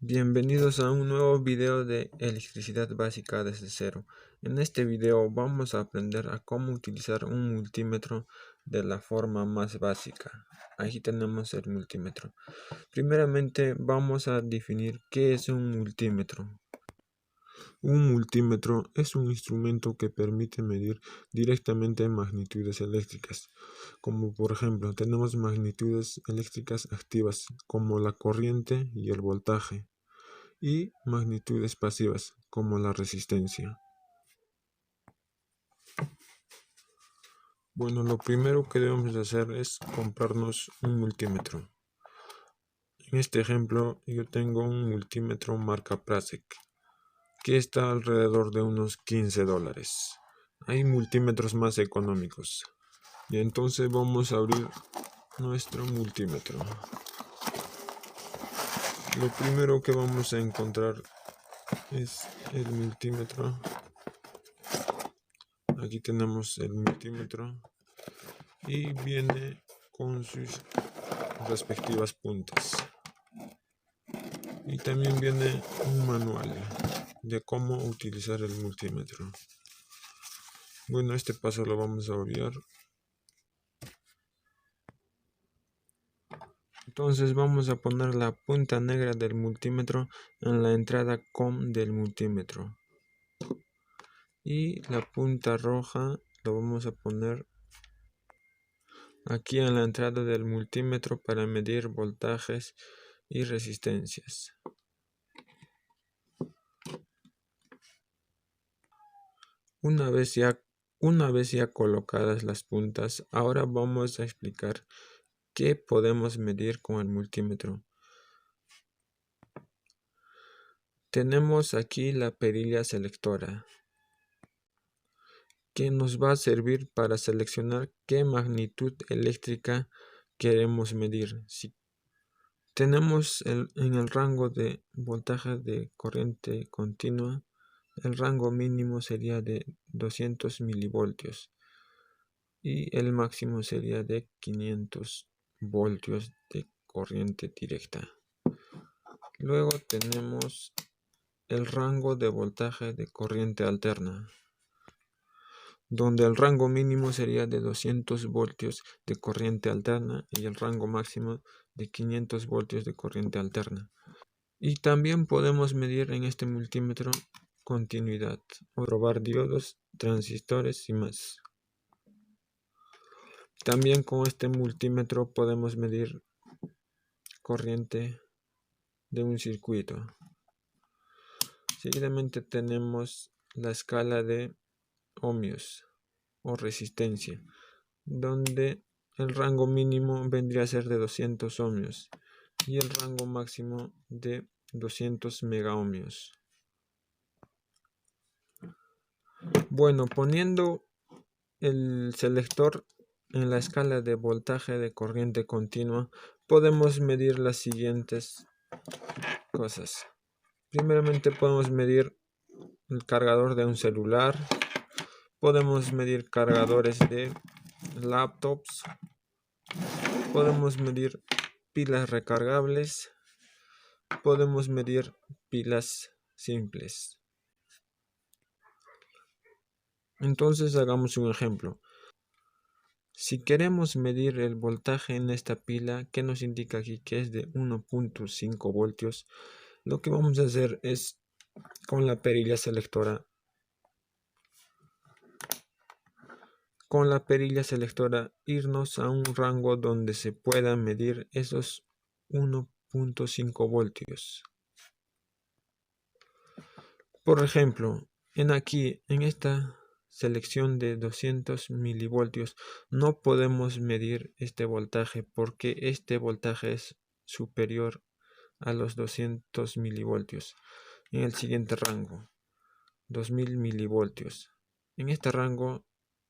Bienvenidos a un nuevo video de electricidad básica desde cero. En este video vamos a aprender a cómo utilizar un multímetro de la forma más básica. Aquí tenemos el multímetro. Primeramente vamos a definir qué es un multímetro. Un multímetro es un instrumento que permite medir directamente magnitudes eléctricas, como por ejemplo tenemos magnitudes eléctricas activas como la corriente y el voltaje, y magnitudes pasivas como la resistencia. Bueno, lo primero que debemos hacer es comprarnos un multímetro. En este ejemplo yo tengo un multímetro marca Prasek que está alrededor de unos $15. Hay multímetros más económicos. Y entonces vamos a abrir nuestro multímetro. Lo primero que vamos a encontrar es el multímetro. Aquí tenemos el multímetro y viene con sus respectivas puntas. Y también viene un manual de cómo utilizar el multímetro. Bueno, este paso lo vamos a obviar. Entonces vamos a poner la punta negra del multímetro en la entrada COM del multímetro. Y la punta roja lo vamos a poner aquí en la entrada del multímetro para medir voltajes y resistencias. Una vez ya colocadas las puntas, ahora vamos a explicar qué podemos medir con el multímetro. Tenemos aquí la perilla selectora, que nos va a servir para seleccionar qué magnitud eléctrica queremos medir. Si tenemos en el rango de voltaje de corriente continua, el rango mínimo sería de 200 milivoltios y el máximo sería de 500 voltios de corriente directa. Luego tenemos el rango de voltaje de corriente alterna, donde el rango mínimo sería de 200 voltios de corriente alterna y el rango máximo de 500 voltios de corriente alterna. Y también podemos medir en este multímetro continuidad, o probar diodos, transistores y más. También con este multímetro podemos medir corriente de un circuito. Seguidamente tenemos la escala de ohmios o resistencia, donde el rango mínimo vendría a ser de 200 ohmios y el rango máximo de 200 megaohmios. Bueno, poniendo el selector en la escala de voltaje de corriente continua, podemos medir las siguientes cosas. Primeramente podemos medir el cargador de un celular, podemos medir cargadores de laptops, podemos medir pilas recargables, podemos medir pilas simples. Entonces hagamos un ejemplo. Si queremos medir el voltaje en esta pila, que nos indica aquí que es de 1.5 voltios, lo que vamos a hacer es, con la perilla selectora, irnos a un rango donde se pueda medir esos 1.5 voltios. Por ejemplo, en esta selección de 200 milivoltios no podemos medir este voltaje porque este voltaje es superior a los 200 milivoltios. En el siguiente rango, 2000 milivoltios. En este rango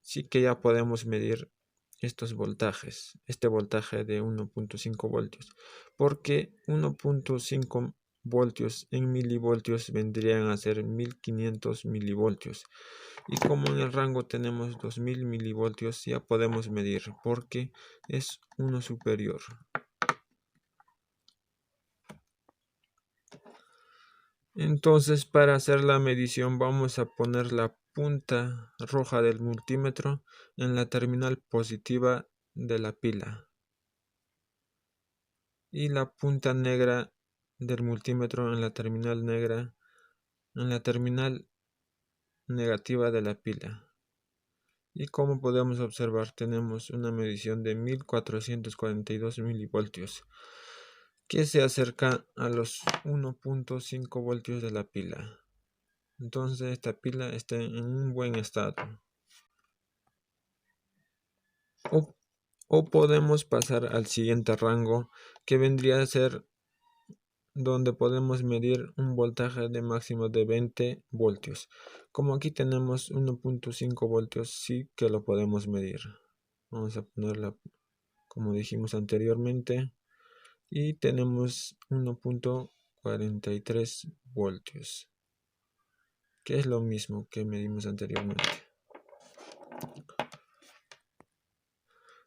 sí que ya podemos medir estos voltajes, este voltaje de 1.5 voltios, porque 1.5 voltios en milivoltios vendrían a ser 1500 milivoltios, y como en el rango tenemos 2000 milivoltios ya podemos medir porque es uno superior. Entonces, para hacer la medición vamos a poner la punta roja del multímetro en la terminal positiva de la pila y la punta negra del multímetro en la terminal negra en la terminal negativa de la pila. Y como podemos observar, tenemos una medición de 1442 milivoltios, que se acerca a los 1.5 voltios de la pila. Entonces esta pila está en un buen estado. O podemos pasar al siguiente rango, que vendría a ser donde podemos medir un voltaje de máximo de 20 voltios. Como aquí tenemos 1.5 voltios, sí que lo podemos medir. Vamos a ponerla como dijimos anteriormente y tenemos 1.43 voltios, que es lo mismo que medimos anteriormente.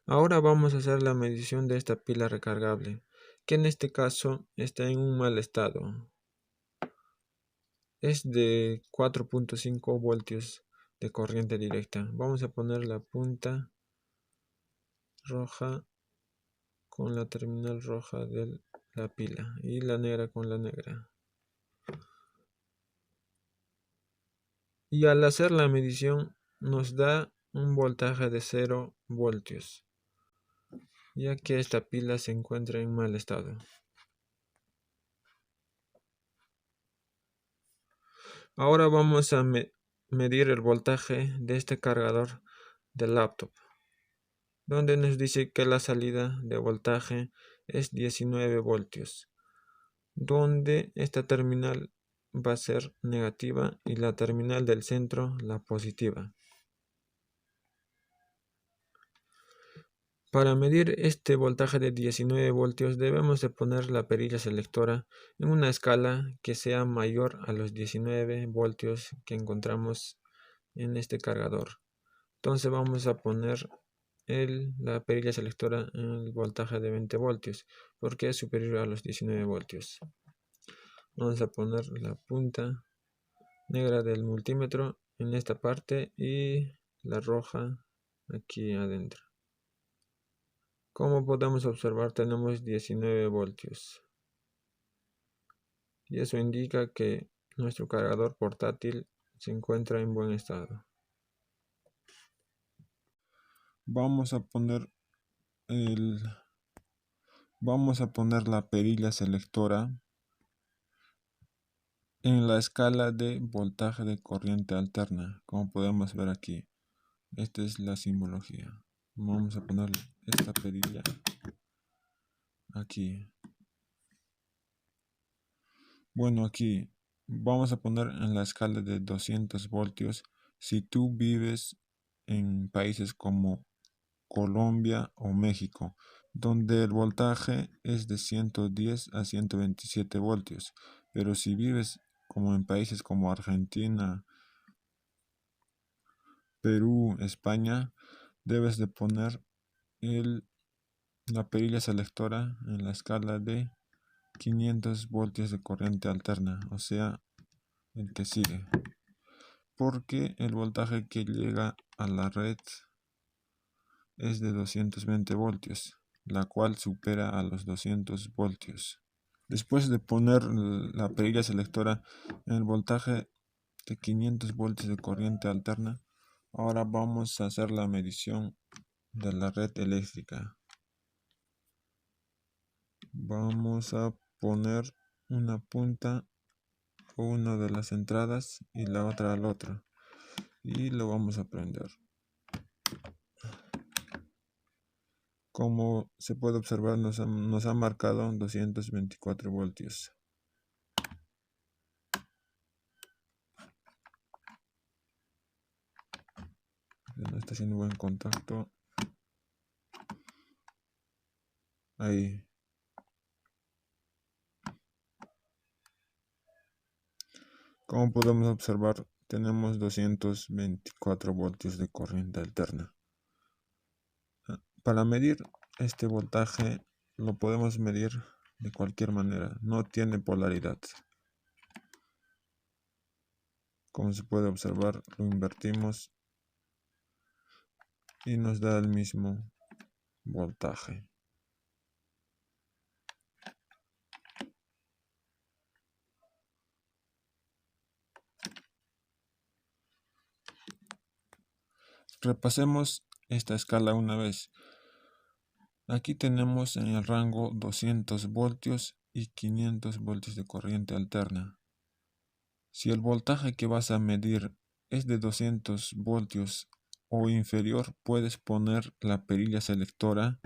Ahora vamos a hacer la medición de esta pila recargable, que en este caso está en un mal estado. Es de 4.5 voltios de corriente directa. Vamos a poner la punta roja con la terminal roja de la pila y la negra con la negra. Y al hacer la medición nos da un voltaje de 0 voltios, ya que esta pila se encuentra en mal estado. Ahora vamos a medir el voltaje de este cargador del laptop, donde nos dice que la salida de voltaje es 19 voltios, donde esta terminal va a ser negativa y la terminal del centro la positiva. Para medir este voltaje de 19 voltios debemos de poner la perilla selectora en una escala que sea mayor a los 19 voltios que encontramos en este cargador. Entonces vamos a poner la perilla selectora en el voltaje de 20 voltios porque es superior a los 19 voltios. Vamos a poner la punta negra del multímetro en esta parte y la roja aquí adentro. Como podemos observar, tenemos 19 voltios. Y eso indica que nuestro cargador portátil se encuentra en buen estado. Vamos a poner la perilla selectora en la escala de voltaje de corriente alterna, como podemos ver aquí. Esta es la simbología. Vamos a poner esta perilla aquí. Bueno, aquí vamos a poner en la escala de 200 voltios si tú vives en países como Colombia o México, donde el voltaje es de 110 a 127 voltios. Pero si vives como en países como Argentina, Perú, España, debes de poner la perilla selectora en la escala de 500 voltios de corriente alterna, o sea, el que sigue. Porque el voltaje que llega a la red es de 220 voltios, la cual supera a los 200 voltios. Después de poner la perilla selectora en el voltaje de 500 voltios de corriente alterna, ahora vamos a hacer la medición de la red eléctrica. Vamos a poner una punta a una de las entradas y la otra a la otra y lo vamos a prender. Como se puede observar, nos ha marcado 224 voltios. No está haciendo buen contacto. Ahí. Como podemos observar, tenemos 224 voltios de corriente alterna. Para medir este voltaje lo podemos medir de cualquier manera, no tiene polaridad. Como se puede observar, lo invertimos y nos da el mismo voltaje. Repasemos esta escala una vez. Aquí tenemos en el rango 200 voltios y 500 voltios de corriente alterna. Si el voltaje que vas a medir es de 200 voltios o inferior, puedes poner la perilla selectora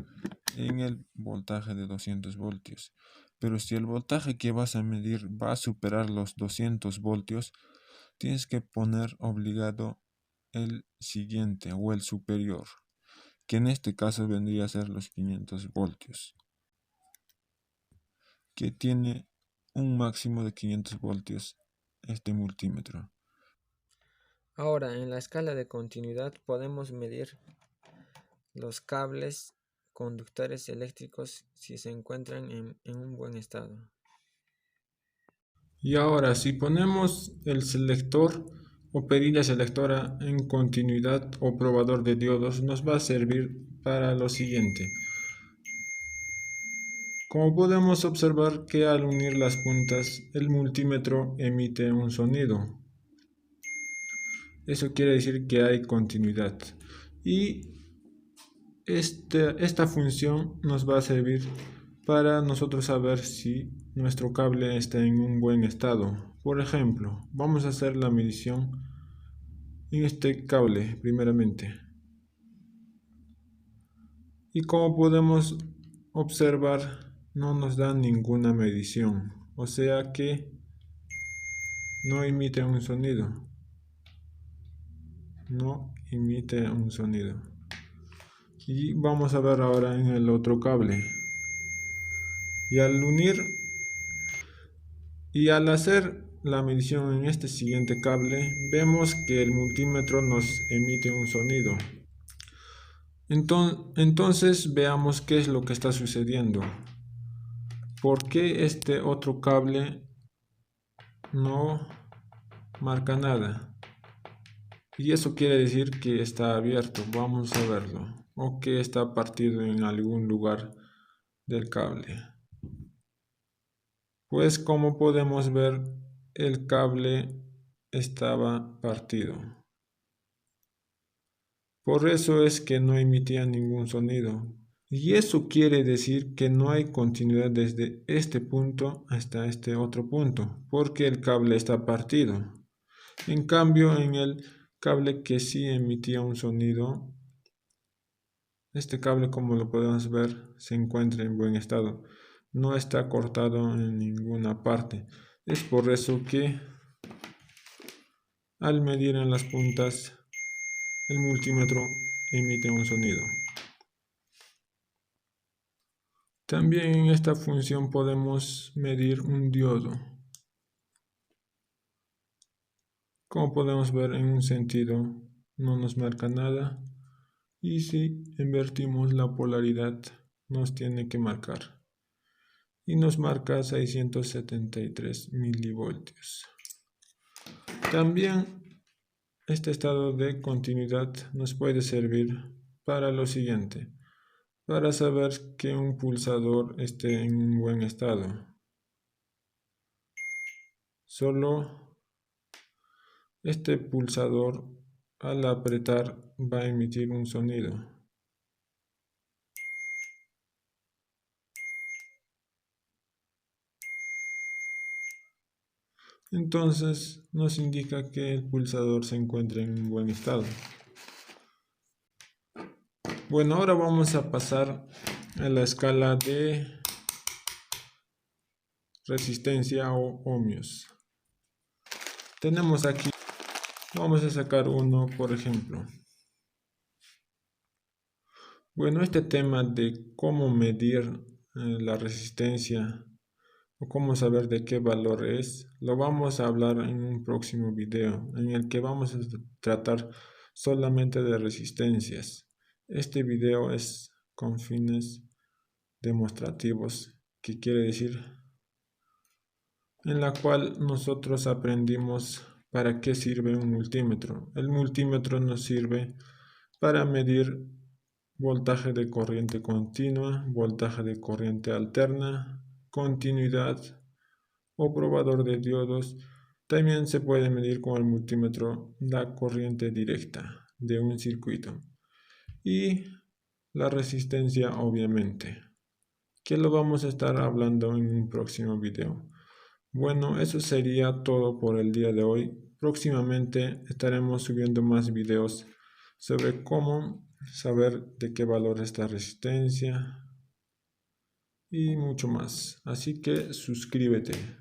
en el voltaje de 200 voltios. Pero si el voltaje que vas a medir va a superar los 200 voltios, tienes que poner obligado el siguiente o el superior, que en este caso vendría a ser los 500 voltios, que tiene un máximo de 500 voltios este multímetro. Ahora, en la escala de continuidad podemos medir los cables conductores eléctricos si se encuentran en un buen estado. Y ahora, si ponemos el selector o perilla selectora en continuidad o probador de diodos, nos va a servir para lo siguiente. Como podemos observar que al unir las puntas, el multímetro emite un sonido. Eso quiere decir que hay continuidad. Y esta función nos va a servir para nosotros saber si nuestro cable está en un buen estado. Por ejemplo, vamos a hacer la medición en este cable primeramente. Y como podemos observar, no nos da ninguna medición. O sea que no emite un sonido. No emite un sonido. Y vamos a ver ahora en el otro cable. Y al hacer la medición en este siguiente cable, vemos que el multímetro nos emite un sonido. Entonces veamos qué es lo que está sucediendo. ¿Por qué este otro cable no marca nada? Y eso quiere decir que está abierto. Vamos a verlo. O que está partido en algún lugar del cable. Pues como podemos ver, el cable estaba partido. Por eso es que no emitía ningún sonido. Y eso quiere decir que no hay continuidad desde este punto hasta este otro punto, porque el cable está partido. En cambio, en el cable que sí emitía un sonido, este cable, como lo podemos ver, se encuentra en buen estado. No está cortado en ninguna parte. Es por eso que al medir en las puntas, el multímetro emite un sonido. También en esta función podemos medir un diodo. Como podemos ver, en un sentido no nos marca nada, y si invertimos la polaridad nos tiene que marcar, y nos marca 673 milivoltios. También este estado de continuidad nos puede servir para lo siguiente: para saber que un pulsador esté en un buen estado. Solo este pulsador, al apretar, va a emitir un sonido. Entonces nos indica que el pulsador se encuentra en un buen estado. Bueno, ahora vamos a pasar a la escala de resistencia o ohmios. Tenemos aquí, vamos a sacar uno, por ejemplo. Bueno, este tema de cómo medir la resistencia o cómo saber de qué valor es, lo vamos a hablar en un próximo video, en el que vamos a tratar solamente de resistencias. Este video es con fines demostrativos, que quiere decir en la cual nosotros aprendimos ¿Para qué sirve un multímetro? El multímetro nos sirve para medir voltaje de corriente continua, voltaje de corriente alterna, continuidad o probador de diodos. También se puede medir con el multímetro la corriente directa de un circuito y la resistencia, obviamente, que lo vamos a estar hablando en un próximo video. Bueno, eso sería todo por el día de hoy. Próximamente estaremos subiendo más videos sobre cómo saber de qué valor es la resistencia y mucho más. Así que suscríbete.